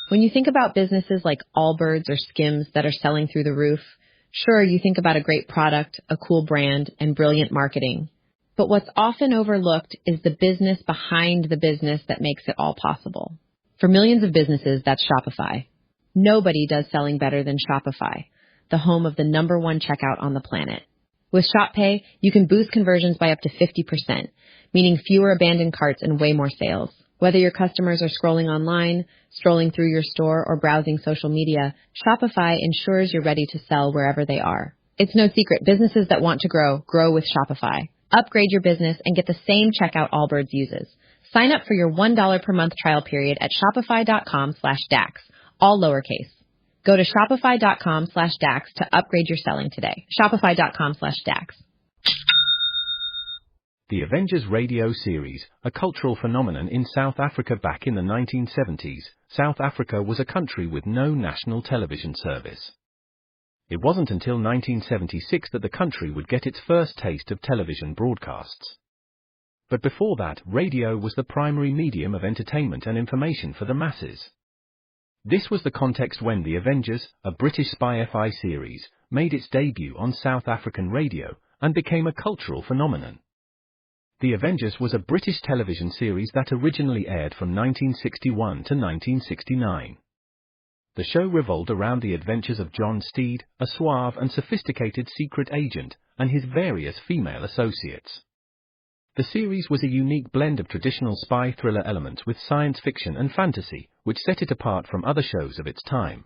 When you think about businesses like Allbirds or Skims that are selling through the roof, sure, you think about a great product, a cool brand, and brilliant marketing. But what's often overlooked is the business behind the business that makes it all possible. For millions of businesses, that's Shopify. Nobody does selling better than Shopify, the home of the #1 checkout on the planet. With ShopPay, you can boost conversions by up to 50%, meaning fewer abandoned carts and way more sales. Whether your customers are scrolling online, strolling through your store, or browsing social media, Shopify ensures you're ready to sell wherever they are. It's no secret, businesses that want to grow with Shopify. Upgrade your business and get the same checkout Allbirds uses. Sign up for your $1 per month trial period at shopify.com/DAX, all lowercase. Go to shopify.com/DAX to upgrade your selling today. Shopify.com/DAX. The Avengers radio series, a cultural phenomenon in South Africa back in the 1970s. South Africa was a country with no national television service. It wasn't until 1976 that the country would get its first taste of television broadcasts. But before that, radio was the primary medium of entertainment and information for the masses. This was the context when The Avengers, a British spy-fi series, made its debut on South African radio and became a cultural phenomenon. The Avengers was a British television series that originally aired from 1961 to 1969. The show revolved around the adventures of John Steed, a suave and sophisticated secret agent, and his various female associates. The series was a unique blend of traditional spy thriller elements with science fiction and fantasy, which set it apart from other shows of its time.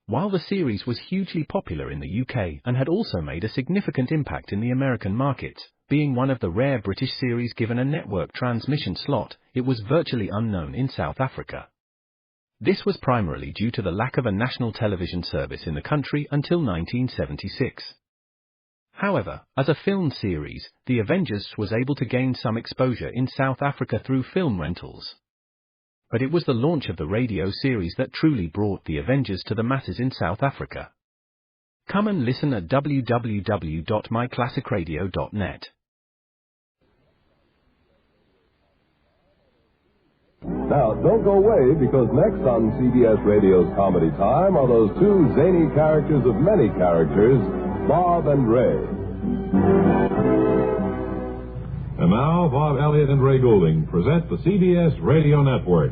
While the series was hugely popular in the UK and had also made a significant impact in the American markets, being one of the rare British series given a network transmission slot, it was virtually unknown in South Africa. This was primarily due to the lack of a national television service in the country until 1976. However, as a film series, The Avengers was able to gain some exposure in South Africa through film rentals. But it was the launch of the radio series that truly brought The Avengers to the masses in South Africa. Come and listen at www.myclassicradio.net. Now, don't go away, because next on CBS Radio's Comedy Time are those two zany characters of many characters, Bob and Ray. And now, Bob Elliott and Ray Goulding present the CBS Radio Network.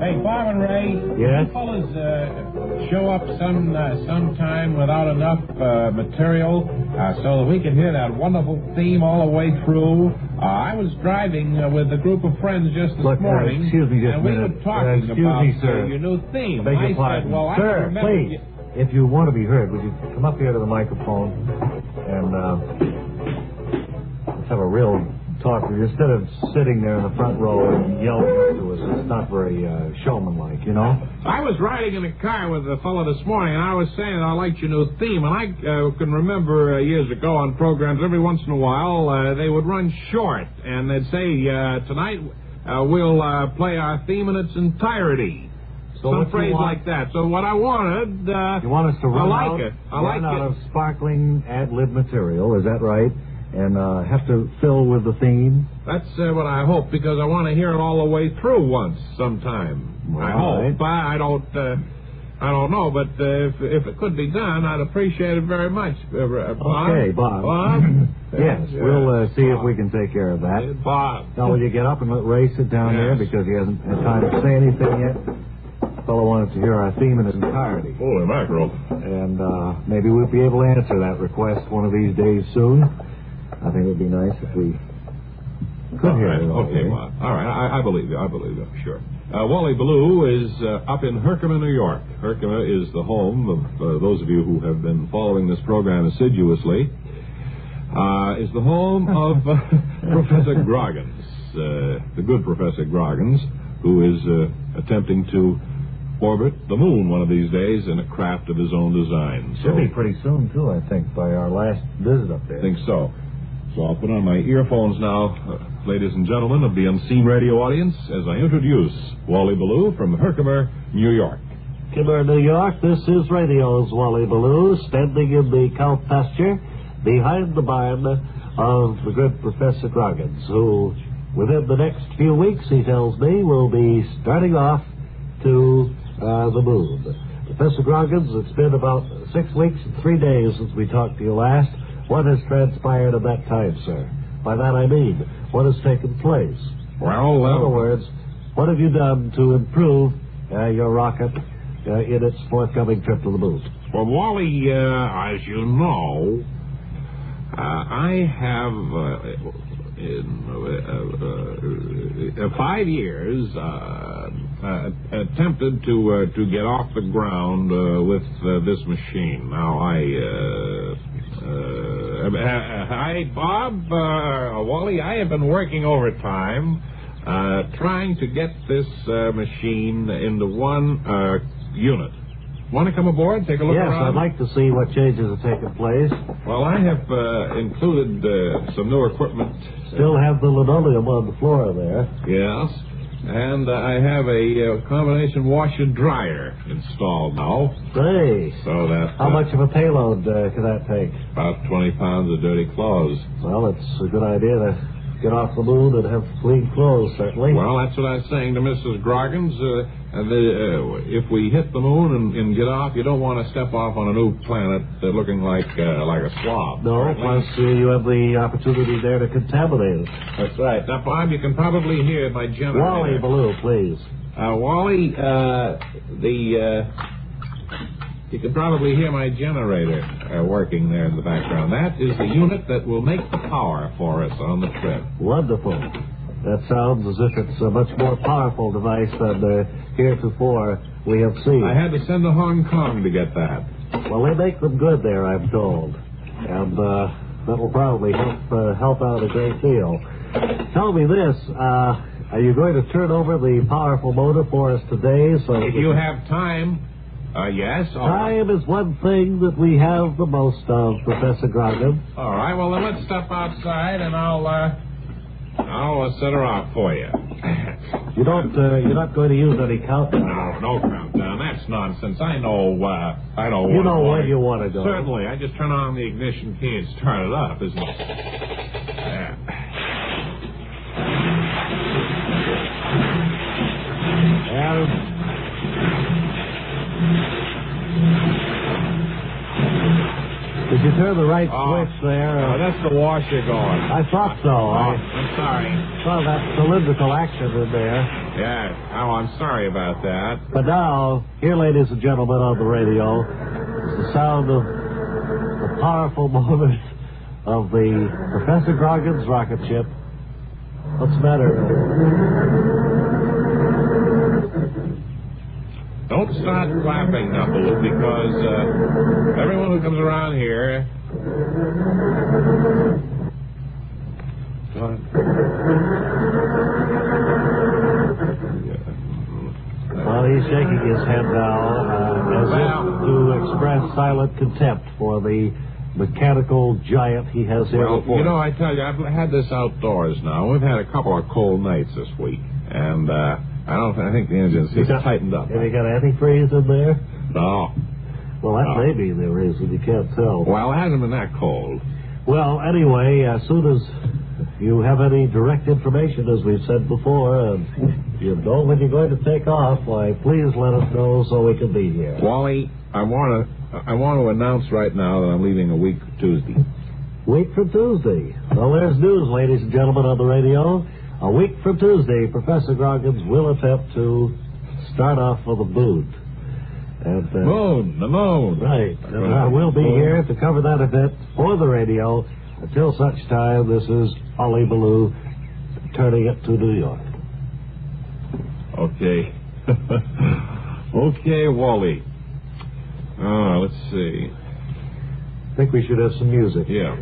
Hey, Bob and Ray. Yes? You fellas show up sometime without enough material so that we can hear that wonderful theme all the way through. I was driving with a group of friends just this morning. Excuse me just and a minute. we were talking about your new theme. Beg your I pardon. said, well, Sir, I remember please, if you want to be heard, would you come up here to the microphone and let's have a real talk with you instead of sitting there in the front row and yelling up to us. It's not very showman-like, you know? I was riding in a car with a fellow this morning, and I was saying I liked your new theme, and I can remember years ago on programs, every once in a while, they would run short, and they'd say, tonight we'll play our theme in its entirety. So some phrase like that. So what I wanted... you want us to run out of sparkling ad-lib material, is that right? And have to fill with the theme? That's what I hope, because I want to hear it all the way through once, sometime. Well, I hope. I don't know, but if it could be done, I'd appreciate it very much. Bob? Okay, Bob. Bob? Yes, we'll see if we can take care of that. Bob. Now, will you get up and let Ray sit down here, because he hasn't had time to say anything yet? The fellow wanted to hear our theme in its entirety. Holy mackerel. And maybe we'll be able to answer that request one of these days soon. I think it would be nice if we could hear it. Okay, Bob. All right, I believe you. Sure. Wally Ballou is up in Herkimer, New York. Herkimer is the home of those of you who have been following this program assiduously. Is the home of Professor Gragins, the good Professor Gragins, who is attempting to orbit the moon one of these days in a craft of his own design. Should be pretty soon, too, I think, by our last visit up there. I think so. So I'll put on my earphones now, ladies and gentlemen of the unseen radio audience, as I introduce Wally Ballou from Herkimer, New York. Herkimer, New York, this is Radio's Wally Ballou, standing in the cow pasture behind the barn of the good Professor Gragins, who within the next few weeks, he tells me, we'll be starting off to the moon. Professor Gragins, it's been about 6 weeks and 3 days since we talked to you last. What has transpired in that time, sir? By that I mean, what has taken place? Well, in other words, what have you done to improve your rocket in its forthcoming trip to the moon? Well, Wally, as you know, I have, in 5 years, attempted to get off the ground with this machine. Now, hi, Bob, Wally, I have been working overtime trying to get this machine into one unit. Want to come aboard, take a look around? Yes, I'd like to see what changes have taken place. Well, I have included some new equipment. Still have the linoleum on the floor there. Yes. And I have a combination washer-dryer installed now. Say. So that... How much of a payload can that take? About 20 pounds of dirty clothes. Well, it's a good idea to get off the moon and have clean clothes, certainly. Well, that's what I was saying to Mrs. Gragins. If we hit the moon and get off, you don't want to step off on a new planet looking like a slob. No, plus you have the opportunity there to contaminate it. That's right. Now, Bob, you can probably hear my generator. Wally Ballou, please. Wally, you can probably hear my generator working there in the background. That is the unit that will make the power for us on the trip. Wonderful. That sounds as if it's a much more powerful device than heretofore we have seen. I had to send to Hong Kong to get that. Well, they make them good there, I'm told. And that will probably help out a great deal. Tell me this, are you going to turn over the powerful motor for us today? So if you have time, yes. Time is one thing that we have the most of, Professor Gragins. All right, well, then let's step outside and I'll set her off for you. You're not going to use any countdown? No countdown. That's nonsense. I know. You know where you want to go. Certainly. I just turn on the ignition key and start it up, isn't it? Yeah. Did you turn the right switch there? That's the washer going. I thought so. I'm sorry. Well, that cylindrical action in there. Yeah. Oh, I'm sorry about that. But now, here, ladies and gentlemen, on the radio, is the sound of the powerful motors of the Professor Gragins rocket ship. What's the matter? Don't start clapping, Knuckles, because everyone who comes around here... Well, he's shaking his head now as if to express silent contempt for the mechanical giant he has here before. Well, you know, I tell you, I've had this outdoors now. We've had a couple of cold nights this week, and... I think the engine's tightened up. Have you got antifreeze in there? No. Well, that may be the reason. You can't tell. Well, it hasn't been that cold. Well, anyway, as soon as you have any direct information, as we've said before, and you know when you're going to take off, why, please let us know so we can be here. Wally, I want to announce right now that I'm leaving a week Tuesday. Week from Tuesday. Well, there's news, ladies and gentlemen, on the radio. A week from Tuesday, Professor Gragins will attempt to start off for the moon. And, the moon. Right. And I will be here to cover that event for the radio until such time. This is Ollie Ballou turning it to New York. Okay. Okay, Wally. Let's see. I think we should have some music. Yeah.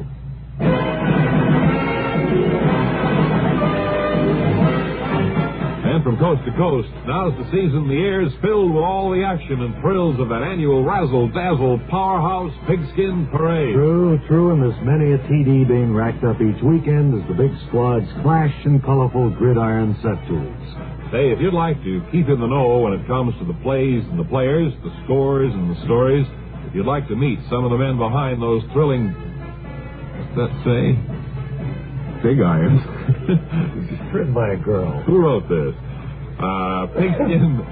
And from coast to coast, now's the season the air's filled with all the action and thrills of that annual razzle-dazzle powerhouse pigskin parade. True, and there's many a TD being racked up each weekend as the big squads clash in colorful gridiron set duels. Say, if you'd like to keep in the know when it comes to the plays and the players, the scores and the stories, if you'd like to meet some of the men behind those thrilling, what's that say? Big irons. written by a girl. Who wrote this?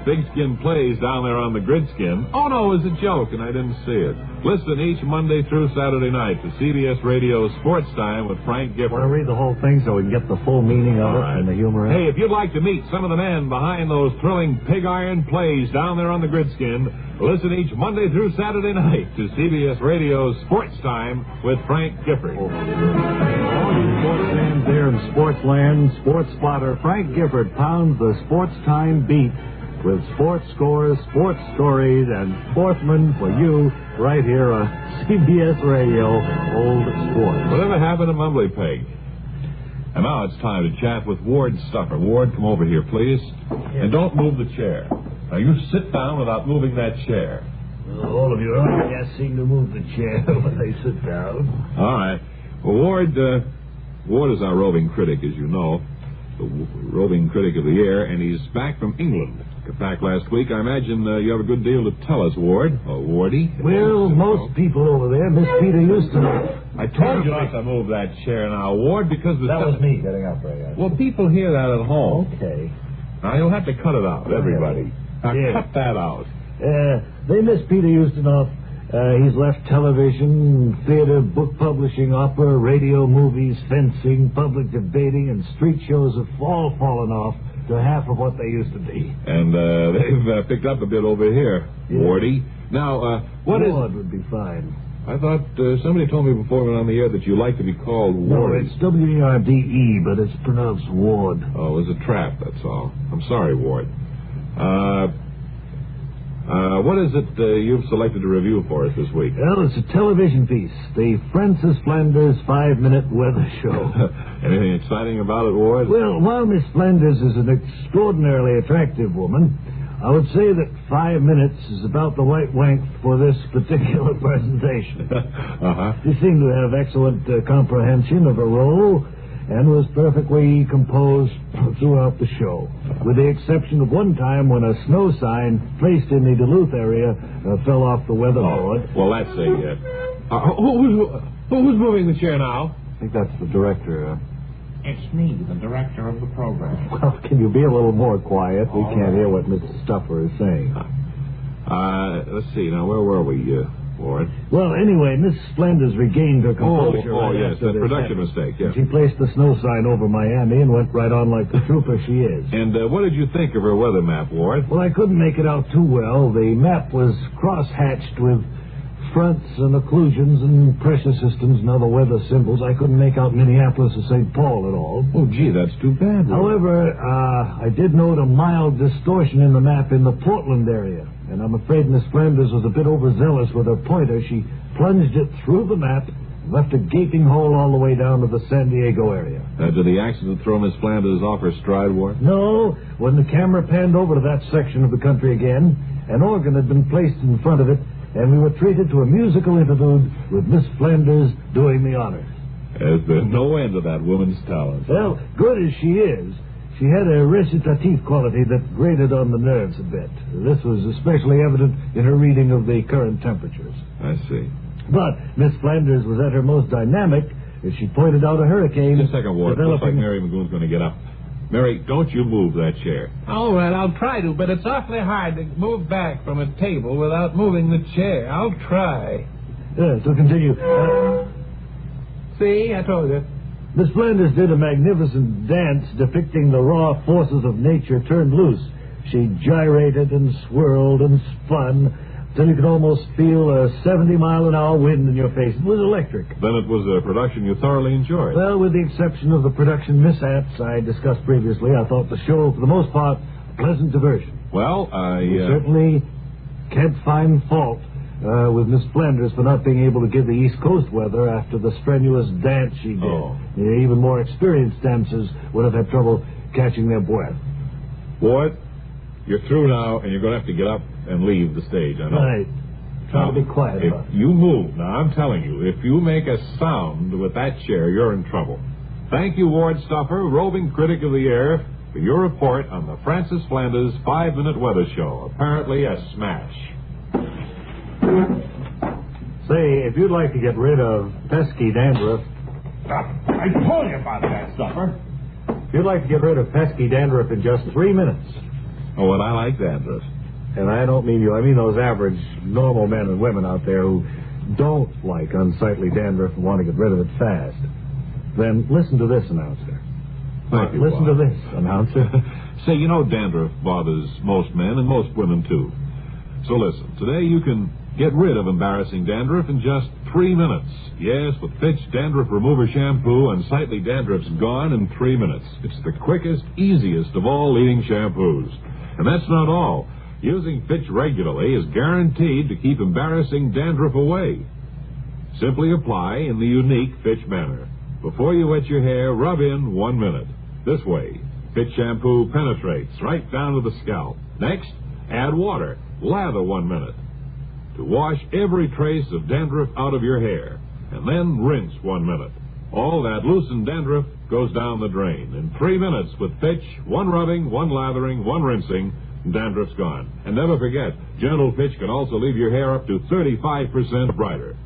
Pigskin plays down there on the gridskin. Oh, no, it was a joke, and I didn't see it. Listen each Monday through Saturday night to CBS Radio Sports Time with Frank Gifford. Want to read the whole thing so we can get the full meaning of it and the humor in it? Hey, if you'd like to meet some of the men behind those thrilling pig iron plays down there on the gridskin, listen each Monday through Saturday night to CBS Radio Sports Time with Frank Gifford. All you sports fans there in Sportsland, sports spotter Frank Gifford pounds the Sports Time beat with sports scores, sports stories, and sportsmen for you right here on CBS Radio Old Sports. Whatever happened to Mumbly Peg? And now it's time to chat with Ward Stuffer. Ward, come over here, please. And don't move the chair. Now, you sit down without moving that chair. Well, all of you guys seem to move the chair when they sit down. All right. Well, Ward is our roving critic, as you know, the roving critic of the year, and he's back from England. Got back last week. I imagine you have a good deal to tell us, Ward. Or Wardy. Well, most people over there, Miss Peter Houston. I told you not to move that chair now, Ward, because... That was me getting up, Ray. Well, people hear that at home. Okay. Now, you'll have to cut it out, everybody. Now, cut that out. They miss Peter Houston. He's left television, theater, book publishing, opera, radio, movies, fencing, public debating, and street shows have all fallen off to half of what they used to be. And they've picked up a bit over here, Wardy. Now, Ward would be fine. I thought somebody told me before we went on the air that you like to be called Ward. No, it's W-E-R-D-E, but it's pronounced Ward. Oh, it was a trap, that's all. I'm sorry, Ward. What is it you've selected to review for us this week? Well, it's a television piece, the Frances Flanders 5-Minute Weather Show. Anything exciting about it, Ward? Well, while Miss Flanders is an extraordinarily attractive woman, I would say that 5 minutes is about the right length for this particular presentation. She seemed to have excellent comprehension of her role and was perfectly composed throughout the show, with the exception of one time when a snow sign placed in the Duluth area fell off the weatherboard. Well, that's who's moving the chair now? I think that's the director. It's me, the director of the program. Well, can you be a little more quiet? We can't hear what Mr. Stuffer is saying. Let's see, now, where were we, Ward? Well, anyway, Miss Flanders regained her composure. Yes, that production mistake, yes. She placed the snow sign over Miami and went right on like the trooper she is. And what did you think of her weather map, Ward? Well, I couldn't make it out too well. The map was cross-hatched with fronts and occlusions and pressure systems and other weather symbols. I couldn't make out Minneapolis or St. Paul at all. Oh, gee, that's too bad. However, I did note a mild distortion in the map in the Portland area. And I'm afraid Miss Flanders was a bit overzealous with her pointer. She plunged it through the map and left a gaping hole all the way down to the San Diego area. Did the accident throw Miss Flanders off her stride, Ward? No. When the camera panned over to that section of the country again, an organ had been placed in front of it, and we were treated to a musical interlude with Miss Flanders doing the honors. There's been no end to that woman's talent. Well, good as she is, she had a recitative quality that grated on the nerves a bit. This was especially evident in her reading of the current temperatures. I see. But Miss Flanders was at her most dynamic as she pointed out a hurricane. Just a second, Ward. Looks like Mary McGoon's going to get up. Mary, don't you move that chair. All right, I'll try to, but it's awfully hard to move back from a table without moving the chair. I'll try. So continue. See, I told you. Miss Flanders did a magnificent dance depicting the raw forces of nature turned loose. She gyrated and swirled and spun till you could almost feel a 70-mile-an-hour wind in your face. It was electric. Then it was a production you thoroughly enjoyed. Well, with the exception of the production mishaps I discussed previously, I thought the show, for the most part, a pleasant diversion. Well, You certainly can't find fault with Miss Flanders for not being able to give the East Coast weather after the strenuous dance she did. Even more experienced dancers would have had trouble catching their breath. Ward, you're through now, and you're going to have to get up and leave the stage, I know. Right. Try to be quiet if about it. you move, now I'm telling you, if you make a sound with that chair, you're in trouble. Thank you, Ward Stuffer, roving critic of the year, for your report on the Frances Flanders 5-Minute Weather Show. Apparently a smash. Say, if you'd like to get rid of pesky dandruff... I told you about that, Stuffer. You'd like to get rid of pesky dandruff in just 3 minutes. Oh, well, I like dandruff. And I don't mean you. I mean those average, normal men and women out there who don't like unsightly dandruff and want to get rid of it fast. Then listen to this, announcer. Thank you, listen Bob. to this, announcer. Say, you know dandruff bothers most men and most women, too. So listen, today you can get rid of embarrassing dandruff in just 3 minutes. Yes, with Fitch Dandruff Remover Shampoo, unsightly dandruff's gone in 3 minutes. It's the quickest, easiest of all leading shampoos. And that's not all. Using Fitch regularly is guaranteed to keep embarrassing dandruff away. Simply apply in the unique Fitch manner. Before you wet your hair, rub in 1 minute. This way, Fitch shampoo penetrates right down to the scalp. Next, add water. Lather 1 minute. To wash every trace of dandruff out of your hair. And then rinse 1 minute. All that loosened dandruff goes down the drain. In 3 minutes with Fitch, 1 rubbing, 1 lathering, 1 rinsing, dandruff's gone. And never forget, gentle Fitch can also leave your hair up to 35% brighter.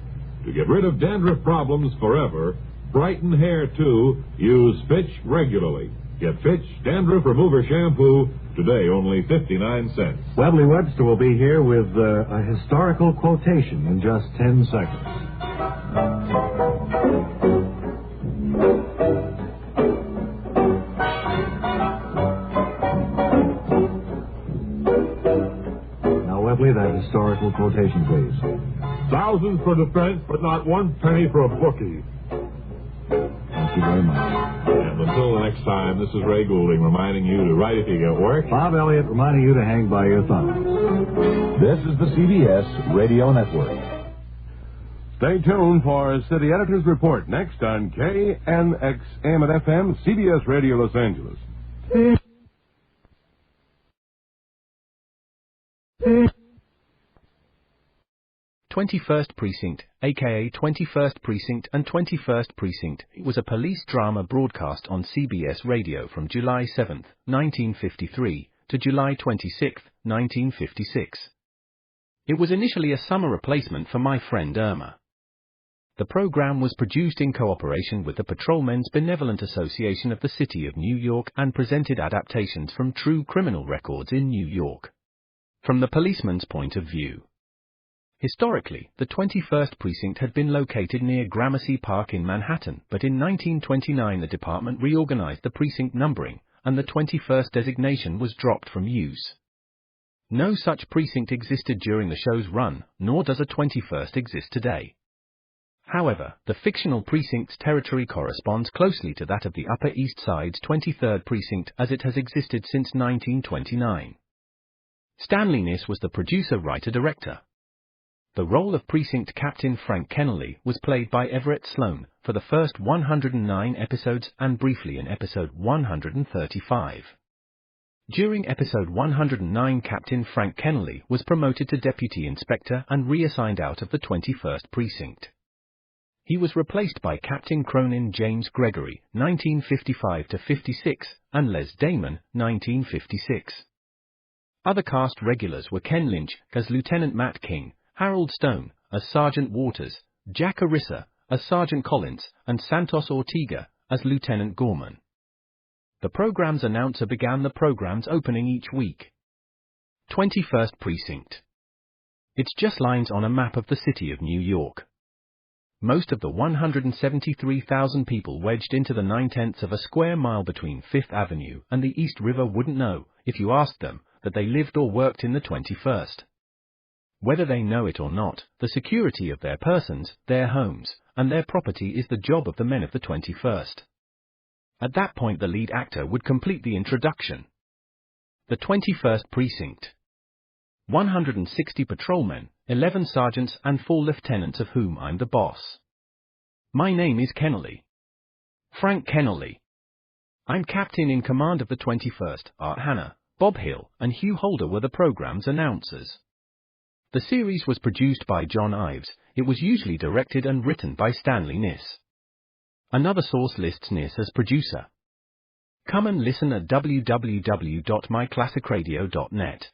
To get rid of dandruff problems forever, brighten hair too, use Fitch regularly. Get Fitch Dandruff Remover Shampoo, today only 59 cents. Webley Webster will be here with a historical quotation in just 10 seconds. Now, Webley, that historical quotation, please. Thousands for defense, but not 1 penny for a bookie. Thank you very much. And until the next time, this is Ray Goulding reminding you to write if you get work. Bob Elliott reminding you to hang by your thumbs. This is the CBS Radio Network. Stay tuned for City Editor's Report next on KNXM and FM, CBS Radio Los Angeles. 21st Precinct, aka 21st Precinct and 21st Precinct, was a police drama broadcast on CBS Radio from July 7, 1953 to July 26, 1956. It was initially a summer replacement for My Friend Irma. The program was produced in cooperation with the Patrolmen's Benevolent Association of the City of New York and presented adaptations from true criminal records in New York. From the policeman's point of view. Historically, the 21st Precinct had been located near Gramercy Park in Manhattan, but in 1929 the department reorganized the precinct numbering, and the 21st designation was dropped from use. No such precinct existed during the show's run, nor does a 21st exist today. However, the fictional precinct's territory corresponds closely to that of the Upper East Side's 23rd Precinct as it has existed since 1929. Stanley Niss was the producer, writer, director. The role of Precinct Captain Frank Kennelly was played by Everett Sloan for the first 109 episodes and briefly in episode 135. During episode 109, Captain Frank Kennelly was promoted to Deputy Inspector and reassigned out of the 21st Precinct. He was replaced by Captain Cronin James Gregory, 1955-56, and Les Damon, 1956. Other cast regulars were Ken Lynch as Lieutenant Matt King, Harold Stone as Sergeant Waters, Jack Arissa as Sergeant Collins, and Santos Ortega as Lieutenant Gorman. The program's announcer began the program's opening each week. 21st Precinct. It's just lines on a map of the city of New York. Most of the 173,000 people wedged into the 9/10 of a square mile between 5th Avenue and the East River wouldn't know, if you asked them, that they lived or worked in the 21st. Whether they know it or not, the security of their persons, their homes, and their property is the job of the men of the 21st. At that point the lead actor would complete the introduction. The 21st Precinct. 160 patrolmen, 11 sergeants and 4 lieutenants of whom I'm the boss. My name is Kennelly. Frank Kennelly. I'm captain in command of the 21st. Art Hanna, Bob Hill, and Hugh Holder were the program's announcers. The series was produced by John Ives. It was usually directed and written by Stanley Niss. Another source lists Niss as producer. Come and listen at www.myclassicradio.net.